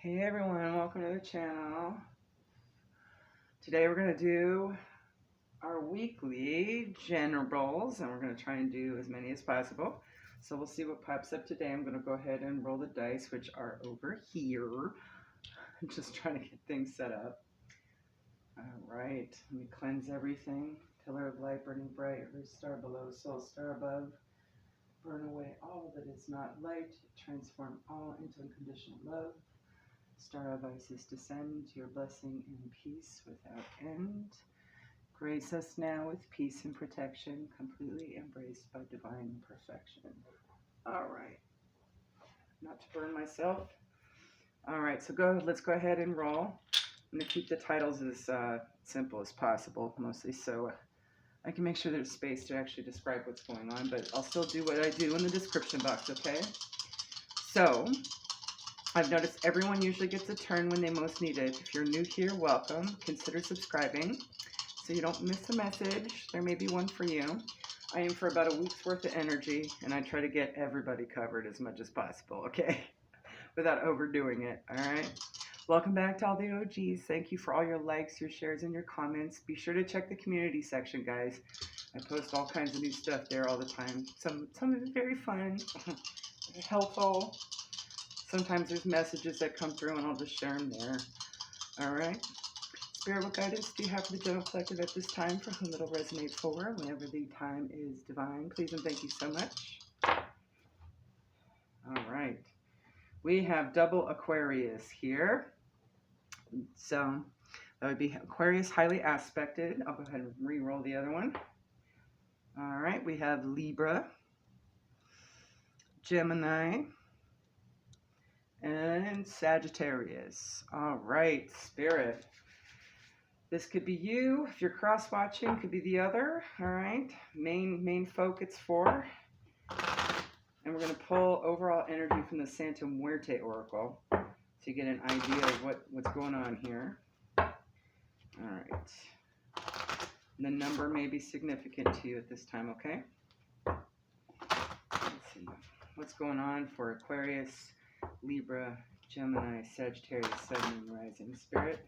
Hey everyone, welcome to the channel. Today we're going to do our weekly generals, and we're going to try and do as many as possible. So we'll see what pops up today. I'm going to go ahead and roll the dice, which are over here. I'm just trying to get things set up. All right, let me cleanse everything. Pillar of light burning bright, root star below, soul star above. Burn away all that is not light. Transform all into unconditional love. Star of Isis, descend your blessing and peace without end. Grace us now with peace and protection, completely embraced by divine perfection. All right. Not to burn myself. All right, so let's go ahead and roll. I'm going to keep the titles as simple as possible, mostly so I can make sure there's space to actually describe what's going on, but I'll still do what I do in the description box, okay? So, I've noticed everyone usually gets a turn when they most need it. If you're new here, welcome. Consider subscribing so you don't miss a message. There may be one for you. I aim for about a week's worth of energy, and I try to get everybody covered as much as possible, okay? Without overdoing it, all right? Welcome back to all the OGs. Thank you for all your likes, your shares, and your comments. Be sure to check the community section, guys. I post all kinds of new stuff there all the time. Some of it very fun, helpful. Sometimes there's messages that come through and I'll just share them there. All right. Spirit, what guidance do you have for the general collective at this time, for whom it'll resonate for whenever the time is divine? Please and thank you so much. All right. We have double Aquarius here. So that would be Aquarius highly aspected. I'll go ahead and re-roll the other one. All right. We have Libra, Gemini, and Sagittarius. All right, Spirit. This could be you. If you're cross-watching, could be the other. All right. Main folk it's for. And we're going to pull overall energy from the Santa Muerte Oracle so you get an idea of what's going on here. All right. The number may be significant to you at this time, okay? Let's see. What's going on for Aquarius, Libra, Gemini, Sagittarius, Sun, and Rising. Spirit.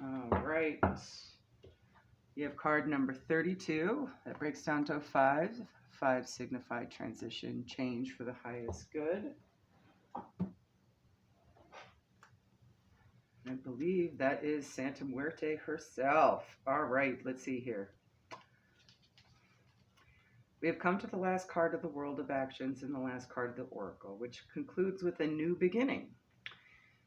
All right. You have card number 32. That breaks down to a 5. 5 signify transition, change for the highest good. I believe that is Santa Muerte herself. All right, let's see here. We have come to the last card of the World of Actions and the last card of the Oracle, which concludes with a new beginning.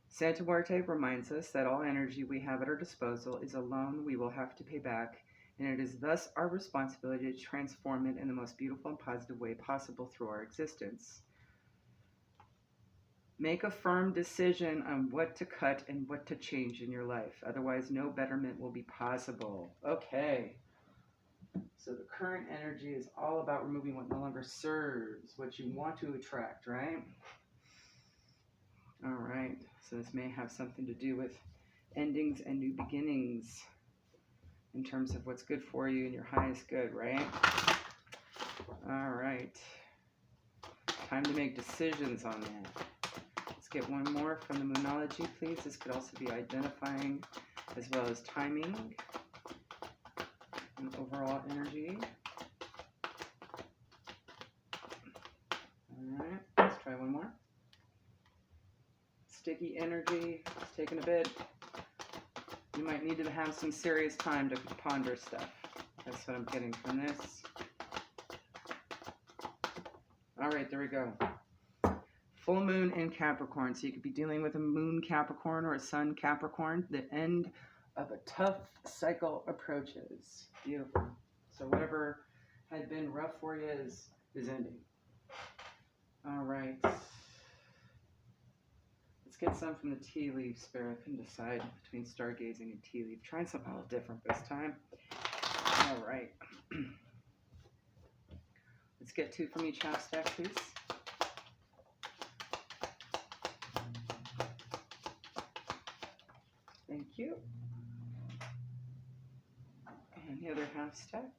Santa Muerte reminds us that all energy we have at our disposal is a loan we will have to pay back, and it is thus our responsibility to transform it in the most beautiful and positive way possible through our existence. Make a firm decision on what to cut and what to change in your life. Otherwise, no betterment will be possible. Okay. So the current energy is all about removing what no longer serves, what you want to attract, right? All right. So this may have something to do with endings and new beginnings in terms of what's good for you and your highest good, right? All right. Time to make decisions on that. Let's get one more from the Moonology, please. This could also be identifying as well as timing and overall energy. All right. Let's try one more. Sticky energy. It's taking a bit. You might need to have some serious time to ponder stuff. That's what I'm getting from this. All right, there we go. Full moon in Capricorn. So you could be dealing with a moon Capricorn or a sun Capricorn. The end of a tough cycle approaches. Beautiful. So whatever had been rough for you is ending. All right. Let's get some from the tea leaf, Spirit. I can decide between stargazing and tea leaf. Trying something a little different this time. All right. Let's get 2 from each half stack, please. Thank you. And the other half stack.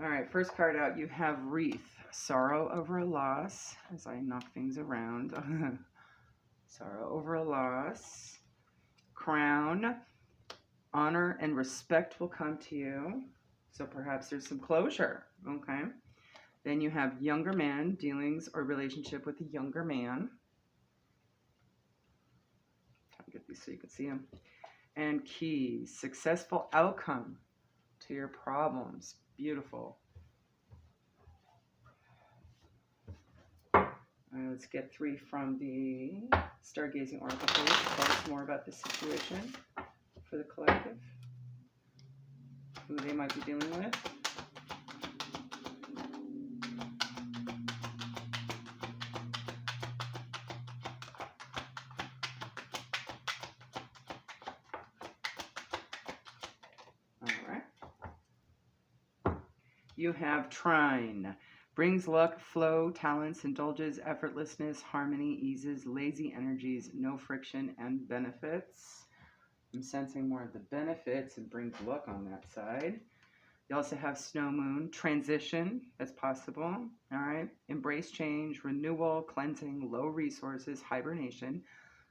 All right, first card out, you have Wreath. Sorrow over a loss, as I knock things around. Sorrow over a loss. Crown. Honor and respect will come to you. So perhaps there's some closure. Okay. Then you have younger man, dealings or relationship with a younger man. Try to get these so you can see them. And keys, successful outcome to your problems. Beautiful. Let's get 3 from the Stargazing Oracle page. Tell us more about the situation for the collective, who they might be dealing with. All right. You have Trine. Brings luck, flow, talents, indulges, effortlessness, harmony, eases, lazy energies, no friction, and benefits. I'm sensing more of the benefits and brings luck on that side. You also have Snow Moon, transition, that's possible. All right. Embrace change, renewal, cleansing, low resources, hibernation,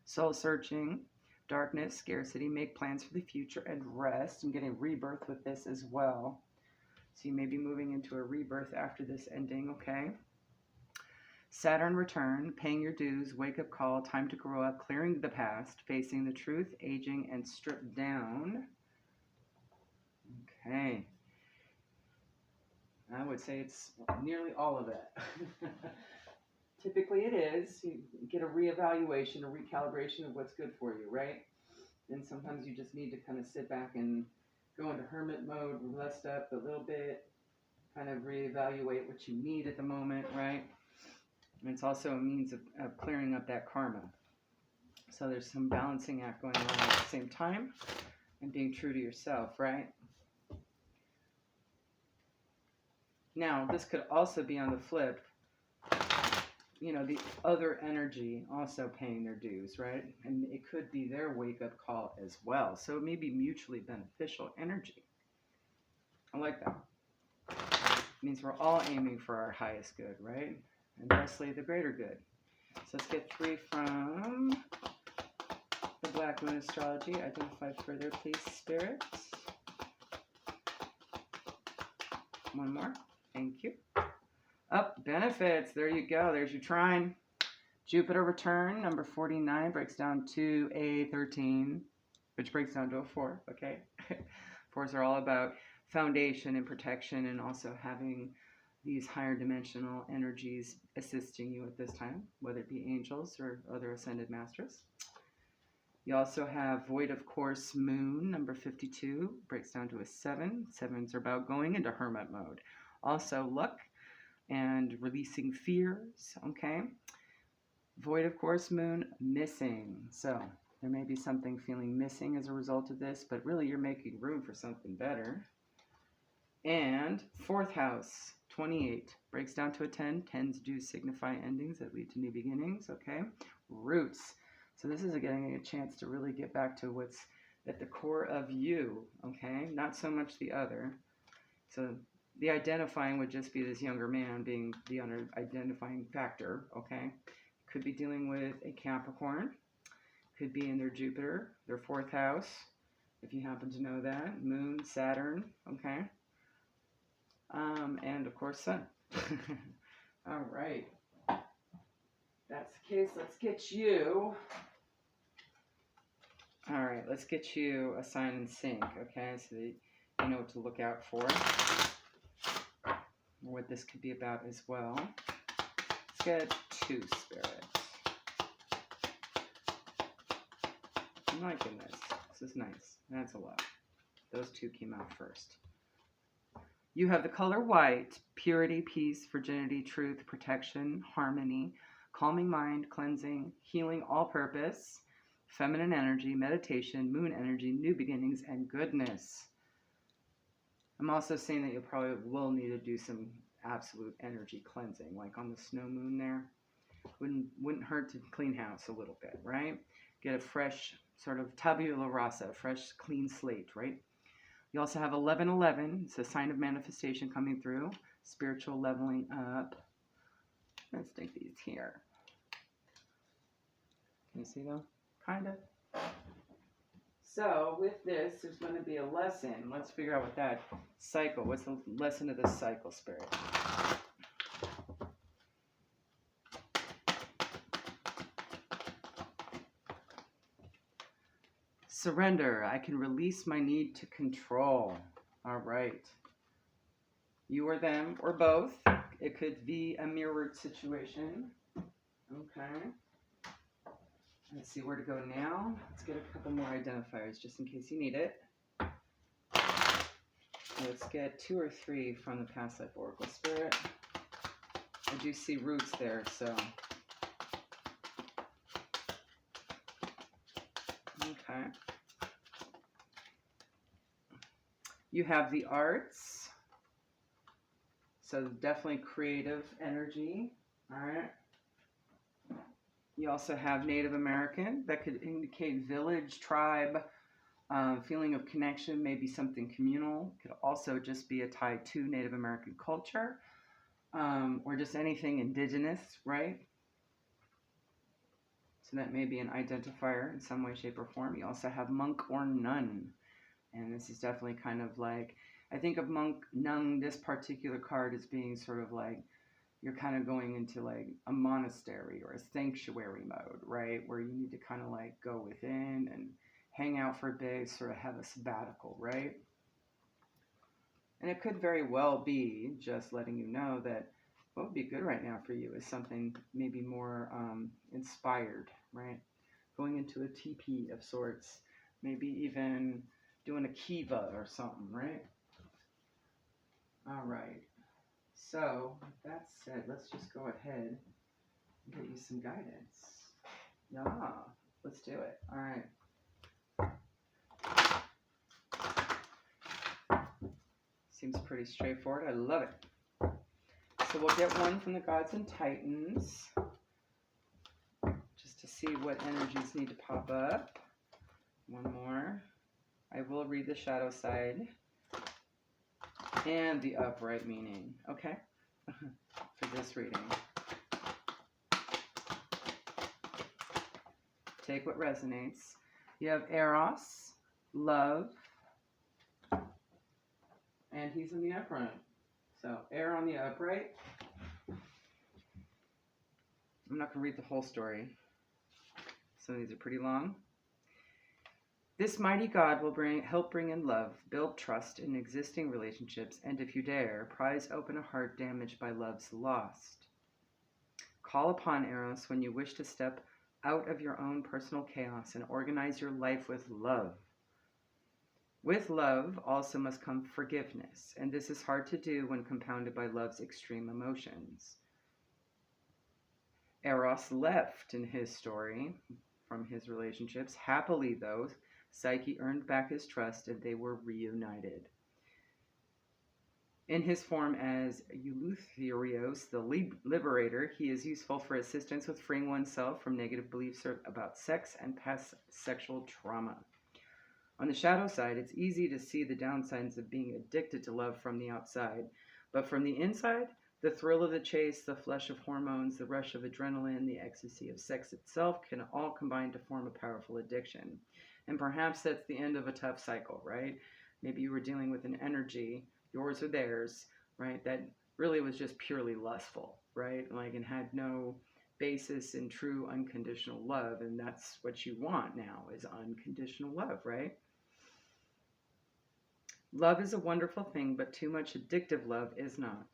soul searching, darkness, scarcity, make plans for the future, and rest. I'm getting rebirth with this as well. So you may be moving into a rebirth after this ending, okay? Saturn return, paying your dues, wake up call, time to grow up, clearing the past, facing the truth, aging, and stripped down. Okay. I would say it's nearly all of it. Typically it is. You get a reevaluation, a recalibration of what's good for you, right? And sometimes you just need to kind of sit back and go into hermit mode, rest up a little bit, kind of reevaluate what you need at the moment, right? And it's also a means of clearing up that karma. So there's some balancing act going on at the same time and being true to yourself, right? Now, this could also be on the flip, you know, the other energy also paying their dues, right? And it could be their wake-up call as well. So it may be mutually beneficial energy. I like that. It means we're all aiming for our highest good, right? And thusly the greater good. So let's get 3 from the Black Moon Astrology. Identify further, please, Spirit. One more. Thank you. Up, benefits. There you go. There's your trine. Jupiter return, number 49, breaks down to a 13, which breaks down to a 4, okay? 4s are all about foundation and protection and also having these higher dimensional energies assisting you at this time, whether it be angels or other ascended masters. You also have Void of Course Moon, number 52, breaks down to a 7. 7s are about going into hermit mode. Also luck and releasing fears, okay? Void of Course Moon, missing. So there may be something feeling missing as a result of this, but really you're making room for something better. And 4th house, 28, breaks down to a 10. 10s do signify endings that lead to new beginnings, okay? Roots. So this is getting a chance to really get back to what's at the core of you, okay? Not so much the other. So the identifying would just be this younger man being the identifying factor, okay? Could be dealing with a Capricorn. Could be in their Jupiter, their 4th house, if you happen to know that. Moon, Saturn, okay? And of course, Sun. All right. That's the case. Let's get you. All right, let's get you a sign in sync, okay? So that you know what to look out for. Or what this could be about as well. Let's get 2, Spirit. My goodness, this is nice. That's a lot. Those 2 came out first. You have the color white, purity, peace, virginity, truth, protection, harmony, calming mind, cleansing, healing, all purpose, feminine energy, meditation, moon energy, new beginnings, and goodness. I'm also saying that you probably will need to do some absolute energy cleansing, like on the snow moon there. Wouldn't hurt to clean house a little bit, right? Get a fresh sort of tabula rasa, fresh clean slate, right? You also have 1111. It's a sign of manifestation coming through. Spiritual leveling up. Let's stick these here. Can you see them? Kind of. So with this, there's going to be a lesson. Let's figure out what that cycle, what's the lesson of this cycle, Spirit? Surrender. I can release my need to control. All right. You or them or both. It could be a mirrored situation. Okay. Let's see where to go now. Let's get a couple more identifiers just in case you need it. Let's get 2 or 3 from the past life oracle, Spirit. I do see roots there, so. Okay. You have the arts. So definitely creative energy. All right. You also have Native American. That could indicate village, tribe, feeling of connection, maybe something communal. Could also just be a tie to Native American culture, or just anything indigenous, right? So that may be an identifier in some way, shape, or form. You also have monk or nun. And this is definitely kind of like, I think of monk, nun, this particular card as being sort of like, you're kind of going into like a monastery or a sanctuary mode, right? Where you need to kind of like go within and hang out for a bit, sort of have a sabbatical, right? And it could very well be just letting you know that what would be good right now for you is something maybe more inspired, right? Going into a teepee of sorts, maybe even doing a kiva or something, right? All right. So, with that said, let's just go ahead and get you some guidance. Yeah, let's do it. All right. Seems pretty straightforward. I love it. So we'll get one from the Gods and Titans, just to see what energies need to pop up. One more. I will read the shadow side and the upright meaning, okay, for this reading. Take what resonates. You have Eros, love, and he's in the upright. So air on the upright. I'm not going to read the whole story. Some of these are pretty long. This mighty God will help bring in love, build trust in existing relationships, and if you dare, prise open a heart damaged by love's lost. Call upon Eros when you wish to step out of your own personal chaos and organize your life with love. With love also must come forgiveness, and this is hard to do when compounded by love's extreme emotions. Eros left in his story from his relationships. Happily, though, Psyche earned back his trust and they were reunited. In his form as Eleutherios, the liberator, he is useful for assistance with freeing oneself from negative beliefs about sex and past sexual trauma. On the shadow side, it's easy to see the downsides of being addicted to love from the outside, but from the inside, the thrill of the chase, the flush of hormones, the rush of adrenaline, the ecstasy of sex itself can all combine to form a powerful addiction. And perhaps that's the end of a tough cycle, right? Maybe you were dealing with an energy, yours or theirs, right, that really was just purely lustful, right? Like, and had no basis in true unconditional love. And that's what you want now, is unconditional love, right? Love is a wonderful thing, but too much addictive love is not.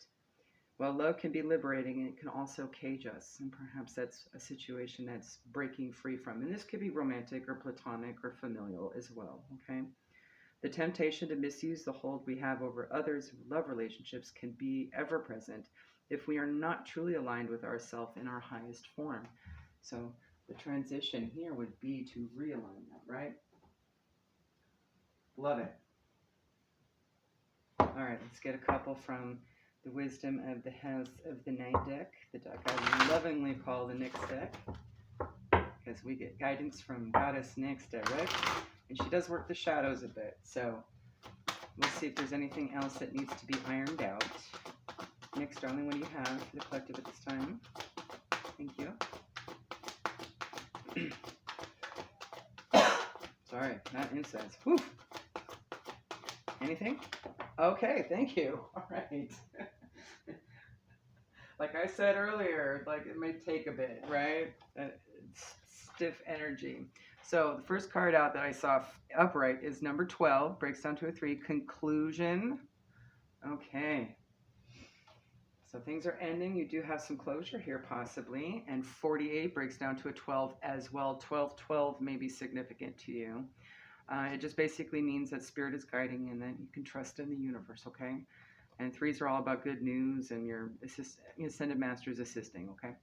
While love can be liberating, it can also cage us, and perhaps that's a situation that's breaking free from. And this could be romantic or platonic or familial as well, okay? The temptation to misuse the hold we have over others' love relationships can be ever present if we are not truly aligned with ourselves in our highest form. So the transition here would be to realign that, right? Love it. All right, let's get a couple from the Wisdom of the House of the Night deck, the deck I lovingly call the Nyx deck, because we get guidance from Goddess Nyx direct, and she does work the shadows a bit. So We'll see if there's anything else that needs to be ironed out. Next, darling, what do you have for the collective at this time? Thank you. Sorry, not incense. Whew. Anything? Okay, thank you. All right. Like I said earlier, like it may take a bit, right? It's stiff energy. So the first card out that I saw upright is number 12, breaks down to a 3, conclusion. Okay. So things are ending. You do have some closure here possibly. And 48 breaks down to a 12 as well. 12 may be significant to you. It just basically means that spirit is guiding and that you can trust in the universe, okay? And 3s are all about good news and your ascended master is assisting, okay?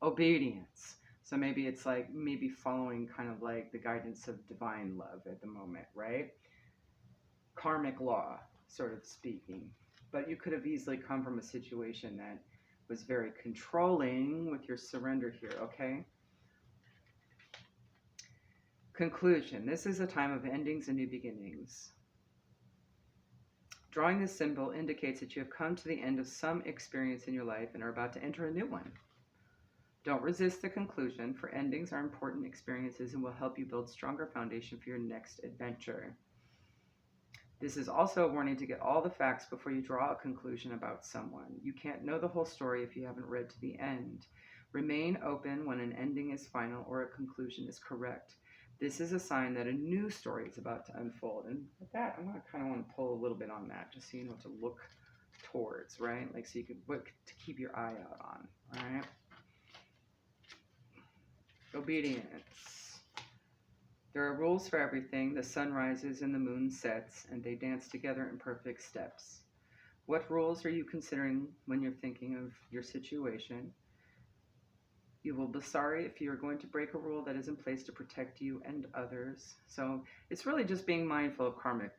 Obedience. So maybe it's like maybe following kind of like the guidance of divine love at the moment, right? Karmic law, sort of speaking. But you could have easily come from a situation that was very controlling with your surrender here, okay? Conclusion. This is a time of endings and new beginnings. Drawing this symbol indicates that you have come to the end of some experience in your life and are about to enter a new one. Don't resist the conclusion, for endings are important experiences and will help you build stronger foundation for your next adventure. This is also a warning to get all the facts before you draw a conclusion about someone. You can't know the whole story if you haven't read to the end. Remain open when an ending is final or a conclusion is correct. This is a sign that a new story is about to unfold. And with that, I'm going to kind of want to pull a little bit on that, just so you know what to look towards, right? Like so you can look to keep your eye out on, all right? Obedience. There are rules for everything. The sun rises and the moon sets, and they dance together in perfect steps. What rules are you considering when you're thinking of your situation? You will be sorry if you're going to break a rule that is in place to protect you and others. So it's really just being mindful of karmic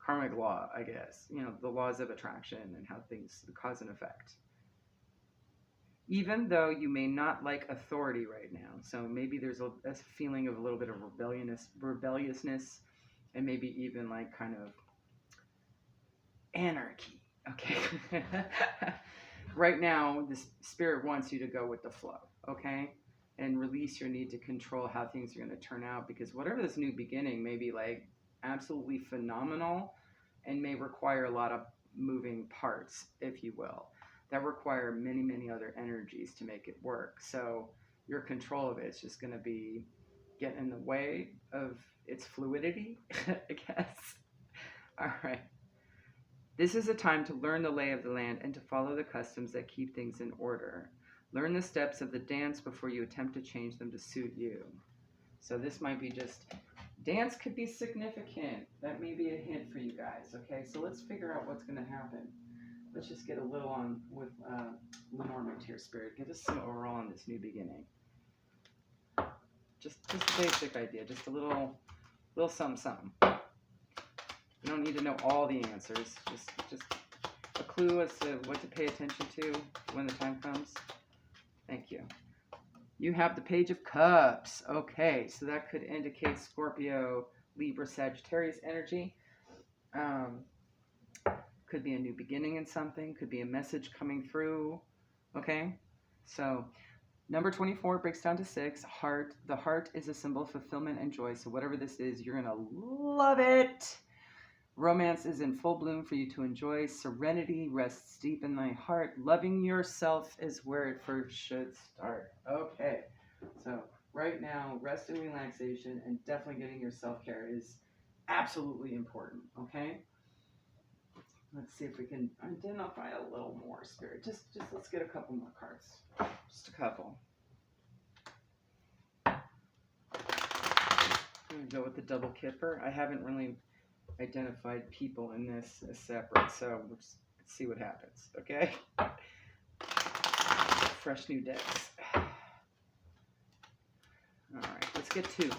law, I guess. You know, the laws of attraction and how things cause and effect. Even though you may not like authority right now, so maybe there's a feeling of a little bit of rebelliousness, and maybe even like kind of anarchy. Okay. Right now, the spirit wants you to go with the flow, okay? And release your need to control how things are going to turn out, because whatever this new beginning may be like absolutely phenomenal and may require a lot of moving parts, if you will, that require many, many other energies to make it work. So your control of it is just going to be getting in the way of its fluidity, I guess. All right. This is a time to learn the lay of the land and to follow the customs that keep things in order. Learn the steps of the dance before you attempt to change them to suit you. So this might be just, dance could be significant. That may be a hint for you guys, okay? So let's figure out what's going to happen. Let's just get a little on with Lenormand here, Spirit. Give us some overall on this new beginning. Just a basic idea, just a little something. You don't need to know all the answers. Just a clue as to what to pay attention to when the time comes. Thank you. You have the Page of Cups. Okay, so that could indicate Scorpio, Libra, Sagittarius energy. Could be a new beginning in something. Could be a message coming through. Okay, so number 24 breaks down to 6. Heart. The heart is a symbol of fulfillment and joy. So whatever this is, you're going to love it. Romance is in full bloom for you to enjoy. Serenity rests deep in thy heart. Loving yourself is where it first should start. Okay, so right now, rest and relaxation and definitely getting your self-care is absolutely important, okay? Let's see if we can identify a little more, Spirit. Just let's get a couple more cards. Just a couple. I'm going to go with the double kipper. I haven't really identified people in this as separate, so let's see what happens, okay? Fresh new decks. Alright, let's get 2.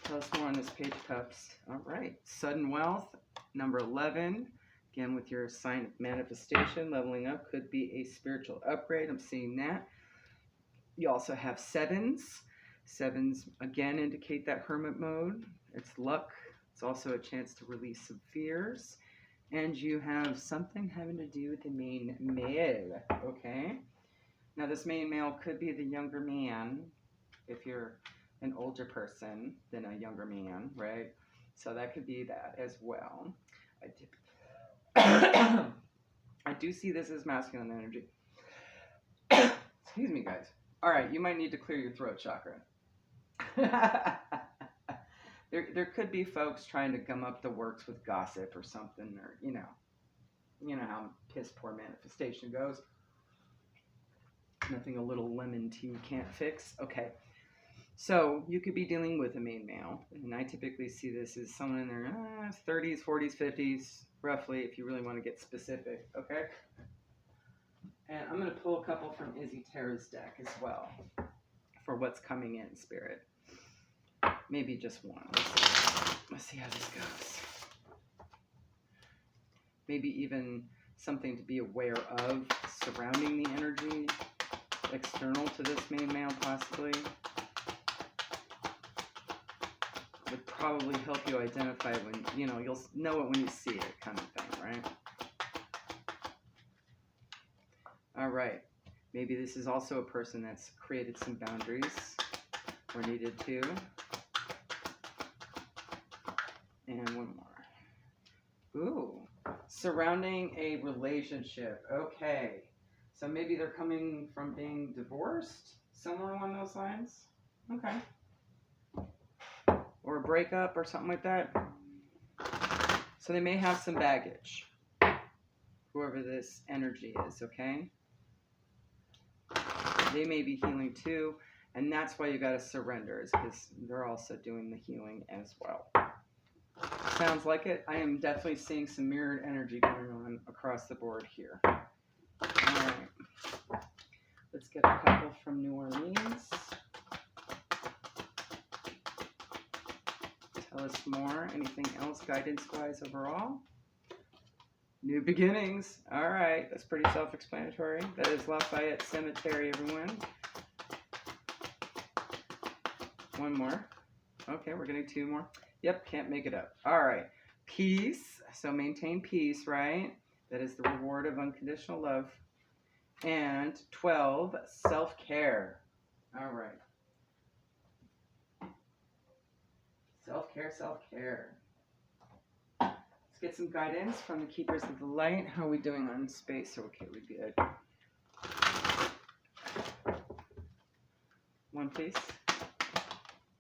Tell us more on this Page of Cups. Alright, sudden wealth, number 11. Again, with your sign of manifestation, leveling up could be a spiritual upgrade. I'm seeing that. You also have 7s. 7s, again, indicate that hermit mode. It's luck. It's also a chance to release some fears. And you have something having to do with the main male, okay? Now, this main male could be the younger man if you're an older person than a younger man, right? So that could be that as well. I do see this as masculine energy. Excuse me, guys. All right, you might need to clear your throat chakra. There could be folks trying to gum up the works with gossip or something, or you know how piss poor manifestation goes. Nothing a little lemon tea can't fix. Okay, so you could be dealing with a main male, and I typically see this as someone in their 30s, 40s, 50s, roughly, if you really want to get specific. Okay, and I'm going to pull a couple from Izzy Tara's deck as well for what's coming in, Spirit. Maybe just one. Let's see how this goes. Maybe even something to be aware of surrounding the energy, external to this main male possibly. Would probably help you identify when, you'll know it when you see it kind of thing, right? All right. Maybe this is also a person that's created some boundaries or needed to. And one more. Ooh, surrounding a relationship. Okay. So maybe they're coming from being divorced, somewhere along those lines. Okay. Or a breakup or something like that. So they may have some baggage, whoever this energy is, okay? They may be healing too, and that's why you got to surrender, is because they're also doing the healing as well. Sounds like it. I am definitely seeing some mirrored energy going on across the board here. All right. Let's get a couple from New Orleans. Tell us more. Anything else guidance-wise overall? New beginnings. All right. That's pretty self-explanatory. That is Lafayette Cemetery, everyone. One more. Okay, we're getting two more. Yep, can't make it up. All right. Peace. So maintain peace, right? That is the reward of unconditional love. And 12, self-care. All right. Self-care, self-care. Let's get some guidance from the Keepers of the Light. How are we doing on space? Okay, we're good. One, please.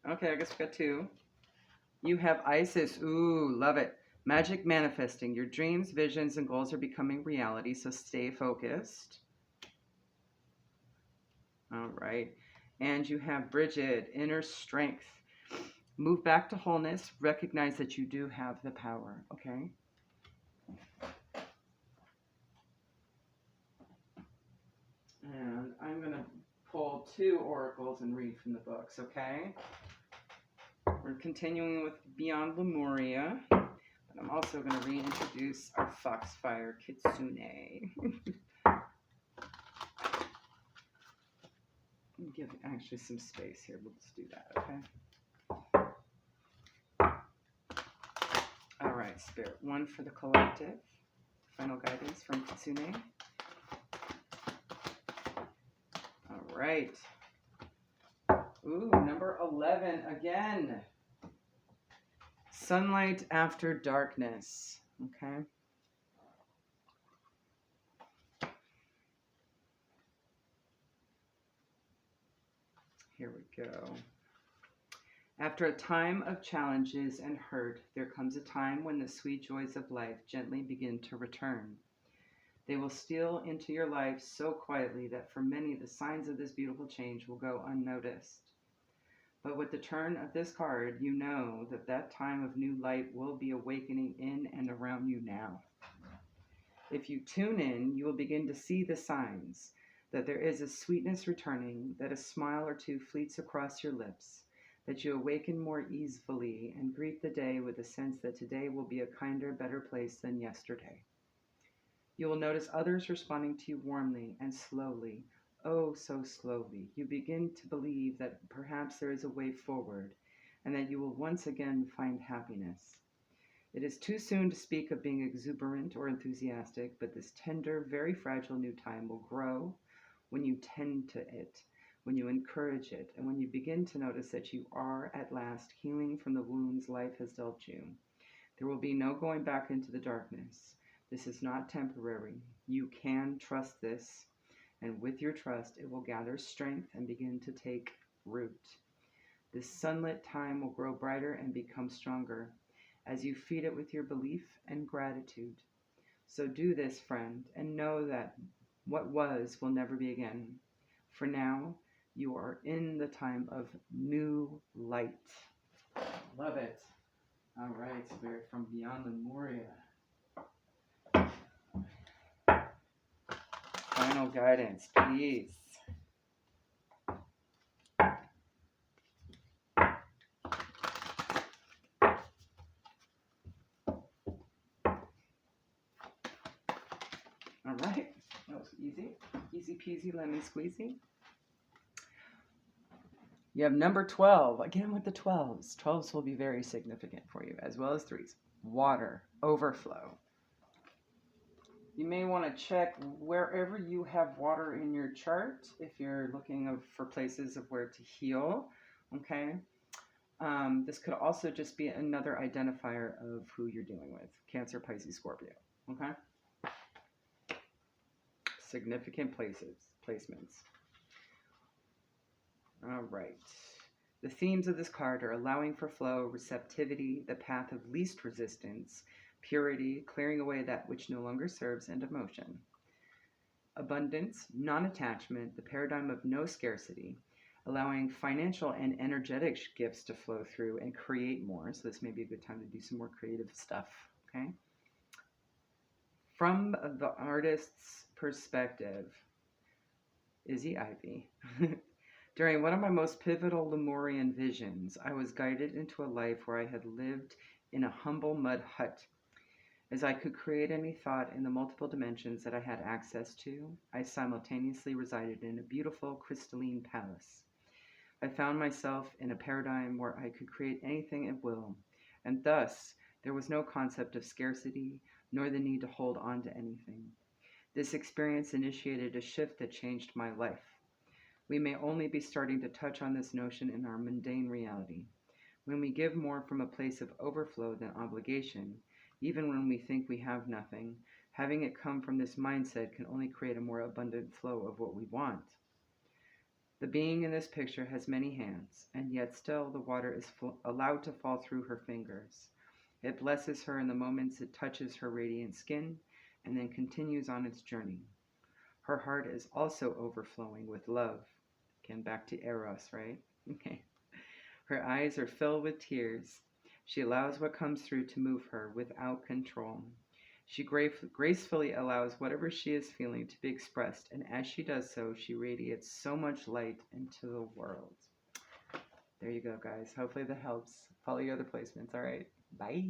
Okay, I guess we got two. You have Isis. Ooh, love it. Magic manifesting. Your dreams, visions, and goals are becoming reality, so stay focused. All right. And you have Bridget, inner strength. Move back to wholeness. Recognize that you do have the power, okay? And I'm going to pull two oracles and read from the books, okay? We're continuing with Beyond Lemuria, but I'm also going to reintroduce our Foxfire Kitsune. Give actually some space here. We'll just do that, okay? All right, Spirit. One for the collective. Final guidance from Kitsune. All right. Ooh, number 11 again. Sunlight after darkness. Okay. Here we go. After a time of challenges and hurt, there comes a time when the sweet joys of life gently begin to return. They will steal into your life so quietly that for many the signs of this beautiful change will go unnoticed. But with the turn of this card, you know that that time of new light will be awakening in and around you now. If you tune in, you will begin to see the signs that there is a sweetness returning, that a smile or two fleets across your lips, that you awaken more easily and greet the day with a sense that today will be a kinder, better place than yesterday. You will notice others responding to you warmly and slowly, oh so slowly. You begin to believe that perhaps there is a way forward and that you will once again find happiness. It is too soon to speak of being exuberant or enthusiastic, but this tender, very fragile new time will grow when you tend to it, when you encourage it, and when you begin to notice that you are at last healing from the wounds life has dealt you. There will be no going back into the darkness. This is not temporary. You can trust this, and with your trust, it will gather strength and begin to take root. This sunlit time will grow brighter and become stronger as you feed it with your belief and gratitude. So do this, friend, and know that what was will never be again. For now, you are in the time of new light. Love it. All right, Spirit from beyond Lemuria. Final guidance, please. All right, that was easy. Easy peasy lemon squeezy. You have number 12. Again with the 12s. 12s will be very significant for you, as well as 3s. Water, overflow. You may want to check wherever you have water in your chart if you're looking for places of where to heal. Okay. This could also just be another identifier of who you're dealing with. Cancer, Pisces, Scorpio. Okay. Significant placements. All right. The themes of this card are allowing for flow, receptivity, the path of least resistance, purity, clearing away that which no longer serves, and emotion. Abundance, non-attachment, the paradigm of no scarcity, allowing financial and energetic gifts to flow through and create more. So this may be a good time to do some more creative stuff, okay? From the artist's perspective, Izzy Ivy. During one of my most pivotal Lemurian visions, I was guided into a life where I had lived in a humble mud hut. As I could create any thought in the multiple dimensions that I had access to, I simultaneously resided in a beautiful crystalline palace. I found myself in a paradigm where I could create anything at will, and thus there was no concept of scarcity, nor the need to hold on to anything. This experience initiated a shift that changed my life. We may only be starting to touch on this notion in our mundane reality. When we give more from a place of overflow than obligation, even when we think we have nothing, having it come from this mindset can only create a more abundant flow of what we want. The being in this picture has many hands, and yet still the water is allowed to fall through her fingers. It blesses her in the moments it touches her radiant skin, and then continues on its journey. Her heart is also overflowing with love. Again, back to Eros, right? Okay. Her eyes are filled with tears. She allows what comes through to move her without control. She gracefully allows whatever she is feeling to be expressed, and as she does so, she radiates so much light into the world. There you go, guys. Hopefully that helps. Follow your other placements, all right? Bye.